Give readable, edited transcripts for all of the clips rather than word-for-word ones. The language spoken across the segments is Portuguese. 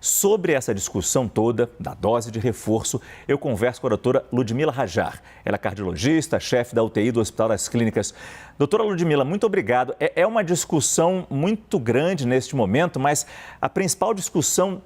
Sobre essa discussão toda da dose de reforço, eu converso com a doutora Ludmila Rajar. Ela é cardiologista, chefe da UTI do Hospital das Clínicas. Doutora Ludmila, muito obrigado. É uma discussão muito grande neste momento, mas a principal discussão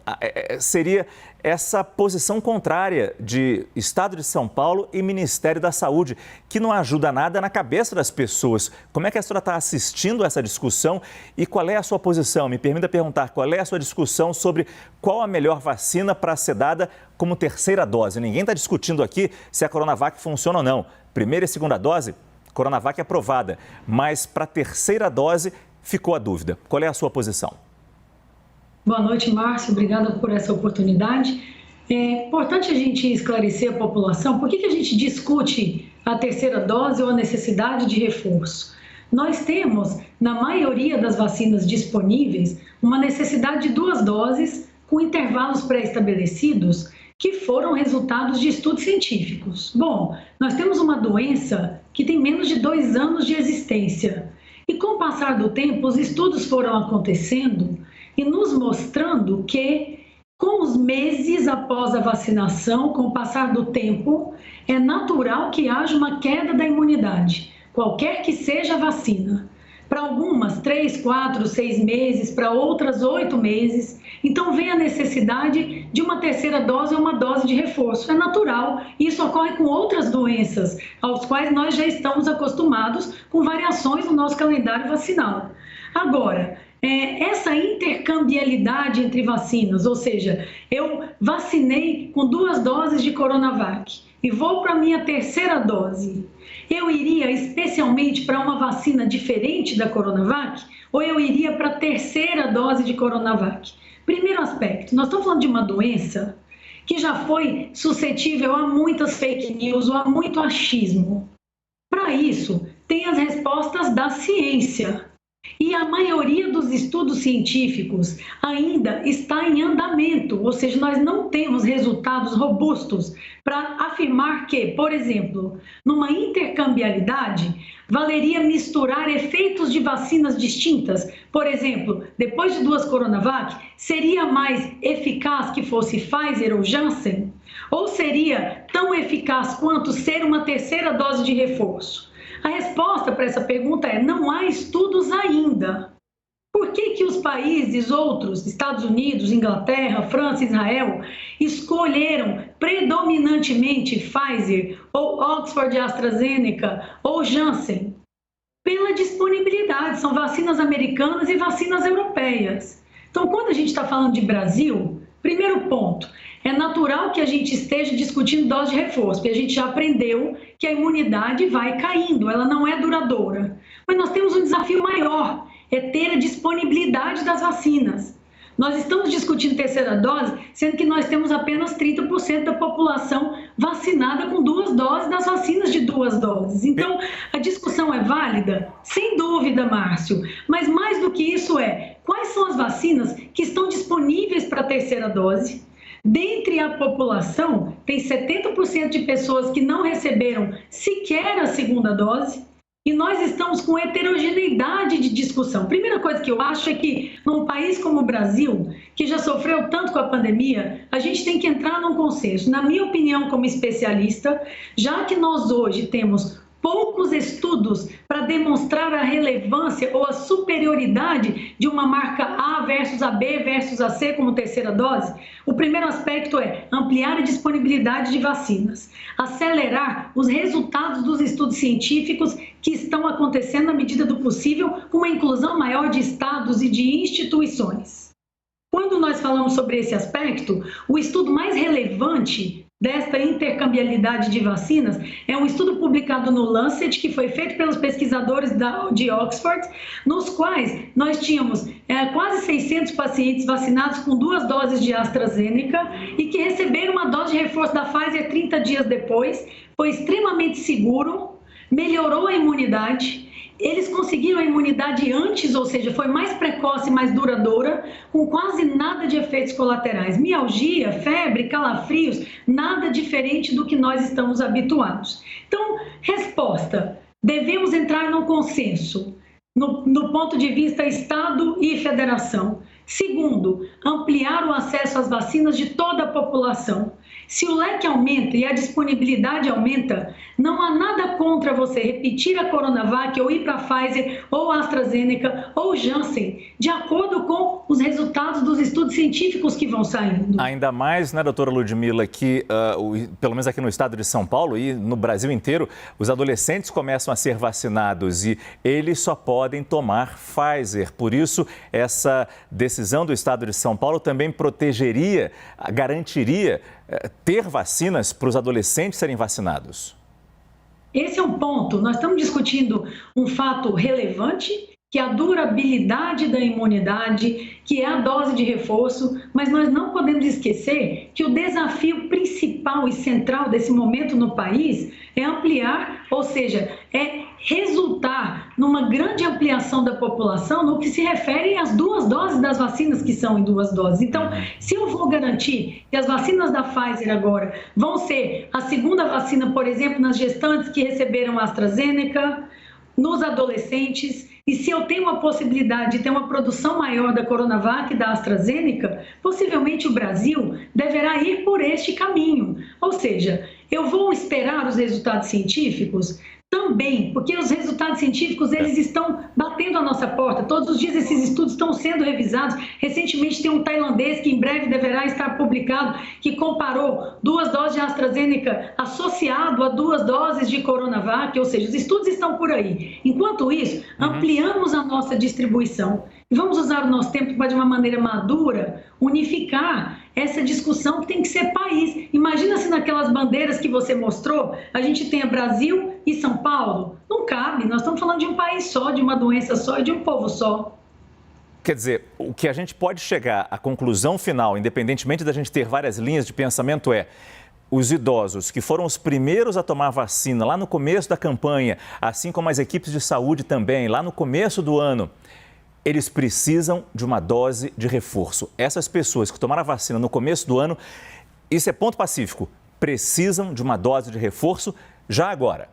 seria essa posição contrária de Estado de São Paulo e Ministério da Saúde, que não ajuda nada na cabeça das pessoas. Como é que a senhora está assistindo essa discussão e qual é a sua posição? Me permita perguntar, qual é a sua discussão sobre qual a melhor vacina para ser dada como terceira dose? Ninguém está discutindo aqui se a Coronavac funciona ou não. Primeira e segunda dose, Coronavac é aprovada, mas para a terceira dose ficou a dúvida. Qual é a sua posição? Boa noite, Márcio. Obrigada por essa oportunidade. É importante a gente esclarecer a população por que a gente discute a terceira dose ou a necessidade de reforço. Nós temos, na maioria das vacinas disponíveis, uma necessidade de 2 doses com intervalos pré-estabelecidos que foram resultados de estudos científicos. Bom, nós temos uma doença que tem menos de 2 anos de existência e, com o passar do tempo, os estudos foram acontecendo e nos mostrando que, com os meses após a vacinação, com o passar do tempo, é natural que haja uma queda da imunidade, qualquer que seja a vacina. Para algumas, 3, 4, 6 meses, para outras, 8 meses. Então, vem a necessidade de uma terceira dose ou uma dose de reforço. É natural. Isso ocorre com outras doenças, aos quais nós já estamos acostumados com variações no nosso calendário vacinal. Agora, essa intercambiabilidade entre vacinas, ou seja, eu vacinei com 2 doses de Coronavac e vou para a minha terceira dose, eu iria especialmente para uma vacina diferente da Coronavac ou eu iria para a terceira dose de Coronavac? Primeiro aspecto, nós estamos falando de uma doença que já foi suscetível a muitas fake news ou a muito achismo. Para isso, tem as respostas da ciência. E a maioria dos estudos científicos ainda está em andamento, ou seja, nós não temos resultados robustos para afirmar que, por exemplo, numa intercambiabilidade, valeria misturar efeitos de vacinas distintas. Por exemplo, depois de 2 Coronavac, seria mais eficaz que fosse Pfizer ou Janssen? Ou seria tão eficaz quanto ser uma terceira dose de reforço? A resposta para essa pergunta é: não há estudos ainda. Por que os países outros, Estados Unidos, Inglaterra, França, Israel, escolheram predominantemente Pfizer ou Oxford AstraZeneca ou Janssen? Pela disponibilidade, são vacinas americanas e vacinas europeias. Então, quando a gente está falando de Brasil, primeiro ponto, é natural que a gente esteja discutindo dose de reforço, porque a gente já aprendeu que a imunidade vai caindo, ela não é duradoura. Mas nós temos um desafio maior, é ter a disponibilidade das vacinas. Nós estamos discutindo terceira dose, sendo que nós temos apenas 30% da população vacinada com 2 doses das vacinas de 2 doses. Então, a discussão é válida? Sem dúvida, Márcio. Mas mais do que isso quais são as vacinas que estão disponíveis para a terceira dose? Dentre a população, tem 70% de pessoas que não receberam sequer a segunda dose e nós estamos com heterogeneidade de discussão. Primeira coisa que eu acho é que, num país como o Brasil, que já sofreu tanto com a pandemia, a gente tem que entrar num consenso. Na minha opinião, como especialista, já que nós hoje temos poucos estudos para demonstrar a relevância ou a superioridade de uma marca A versus a B versus a C como terceira dose, o primeiro aspecto é ampliar a disponibilidade de vacinas, acelerar os resultados dos estudos científicos que estão acontecendo na medida do possível, com uma inclusão maior de estados e de instituições. Quando nós falamos sobre esse aspecto, o estudo mais relevante desta intercambiabilidade de vacinas é um estudo publicado no Lancet, que foi feito pelos pesquisadores de Oxford, nos quais nós tínhamos quase 600 pacientes vacinados com 2 doses de AstraZeneca e que receberam uma dose de reforço da Pfizer 30 dias depois. Foi extremamente seguro, melhorou a imunidade. Eles conseguiram a imunidade antes, ou seja, foi mais precoce e mais duradoura, com quase nada de efeitos colaterais. Mialgia, febre, calafrios, nada diferente do que nós estamos habituados. Então, resposta: devemos entrar num consenso, no ponto de vista Estado e Federação, Segundo, ampliar o acesso às vacinas de toda a população. Se o leque aumenta e a disponibilidade aumenta, não há nada contra você repetir a Coronavac ou ir para a Pfizer ou AstraZeneca ou Janssen, de acordo com os resultados dos estudos científicos que vão saindo. Ainda mais, né, doutora Ludmila, que pelo menos aqui no estado de São Paulo e no Brasil inteiro, os adolescentes começam a ser vacinados e eles só podem tomar Pfizer. Por isso, essa decisão do estado de São Paulo também protegeria, garantiria ter vacinas para os adolescentes serem vacinados. Esse é um ponto. Nós estamos discutindo um fato relevante, que é a durabilidade da imunidade, que é a dose de reforço, mas nós não podemos esquecer que o desafio principal e central desse momento no país é ampliar, ou seja, é resultar numa grande ampliação da população no que se refere às 2 doses das vacinas que são em 2 doses. Então, se eu vou garantir que as vacinas da Pfizer agora vão ser a segunda vacina, por exemplo, nas gestantes que receberam AstraZeneca, nos adolescentes, e se eu tenho a possibilidade de ter uma produção maior da Coronavac e da AstraZeneca, possivelmente o Brasil deverá ir por este caminho. Ou seja, eu vou esperar os resultados científicos? Também, porque os resultados científicos, eles estão batendo a nossa porta. Todos os dias esses estudos estão sendo revisados. Recentemente tem um tailandês que em breve deverá estar publicado, que comparou 2 doses de AstraZeneca associado a 2 doses de Coronavac, ou seja, os estudos estão por aí. Enquanto isso, ampliamos a nossa distribuição. E vamos usar o nosso tempo para, de uma maneira madura, unificar essa discussão que tem que ser país. Imagina se naquelas bandeiras que você mostrou, a gente tenha Brasil e São Paulo. Não cabe, nós estamos falando de um país só, de uma doença só e de um povo só. Quer dizer, o que a gente pode chegar à conclusão final, independentemente da gente ter várias linhas de pensamento, é: os idosos que foram os primeiros a tomar vacina lá no começo da campanha, assim como as equipes de saúde também, lá no começo do ano, eles precisam de uma dose de reforço. Essas pessoas que tomaram a vacina no começo do ano, isso é ponto pacífico, precisam de uma dose de reforço já agora.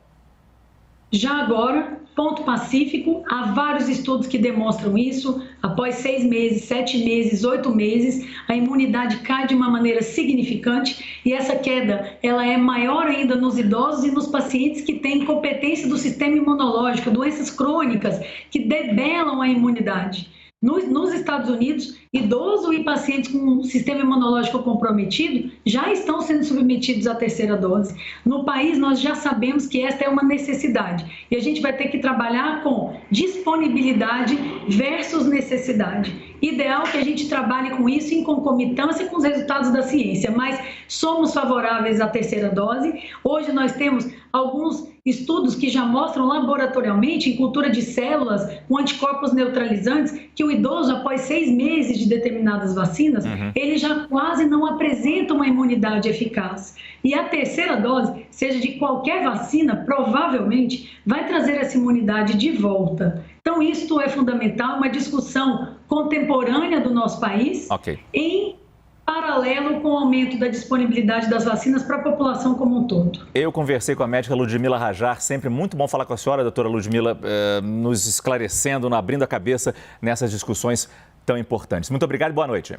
Já agora, ponto pacífico, há vários estudos que demonstram isso. Após 6 meses, 7 meses, 8 meses, a imunidade cai de uma maneira significante e essa queda ela é maior ainda nos idosos e nos pacientes que têm incompetência do sistema imunológico, doenças crônicas que debelam a imunidade. Nos Estados Unidos, idosos e pacientes com um sistema imunológico comprometido já estão sendo submetidos à 3ª dose. No país, nós já sabemos que esta é uma necessidade e a gente vai ter que trabalhar com disponibilidade versus necessidade. Ideal que a gente trabalhe com isso em concomitância com os resultados da ciência, mas somos favoráveis à 3ª dose. Hoje nós temos alguns estudos que já mostram laboratorialmente, em cultura de células, com anticorpos neutralizantes, que o idoso, após 6 meses de determinadas vacinas, ele já quase não apresenta uma imunidade eficaz. E a 3ª dose, seja de qualquer vacina, provavelmente vai trazer essa imunidade de volta. Então, isto é fundamental, uma discussão contemporânea do nosso país, em paralelo com o aumento da disponibilidade das vacinas para a população como um todo. Eu conversei com a médica Ludmila Rajar, sempre muito bom falar com a senhora, doutora Ludmila, nos esclarecendo, abrindo a cabeça nessas discussões tão importantes. Muito obrigado e boa noite.